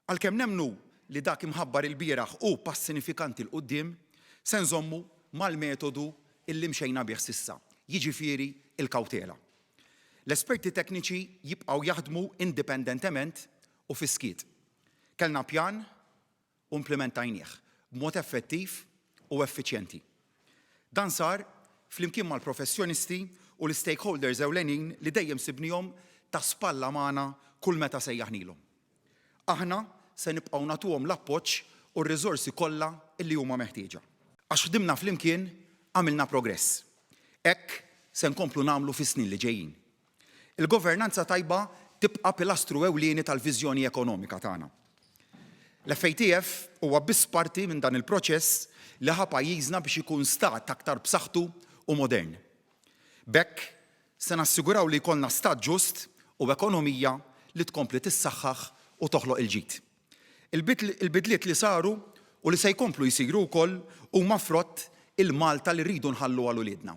Għalkemm nemmnu li dak imħabbar il-bieraħ u pass sinifikanti l qudiem se nżommu mal-metodu illi mxejna bih sissa, jiġifieri il-kawtela. L-esperti tekniċi jibqgħu jaħdmu indipendentement u fi-skiet. Kellna pjan u implementajnieh b'mod effettiv u effiċjenti. Dan sar flimkien mal-professjonisti u l-stakeholders ewlenin li dejjem sibnihom ta' spalla magħna kull meta sejjaħnilhom. Aħna se nibqgħu nagħtuhom l-appoġġ u r-riżorsi kollha li huma meħtieġa. Għax ħdimna flimkien għamilna progress. Hekk se nkomplu nagħmlu fis-snin li ġejjin. Il-governanza tajba tibqa' pilastru ewlieni tal-viżjoni ekonomika tagħna. L-FATF huwa biss parti minn dan il-proċess li ħa pajjiżna biex ikun stat aktar b'saħħtu u modern. B'hekk se nassiguraw li jkollna stat ġust u ekonomija li tkompli tissaħħaħ u toħloq il-ġid. Il-bidliet li saru u li se jkomplu jsiru wkoll huma frott il-Malta li rridu nħallu għal uliedna.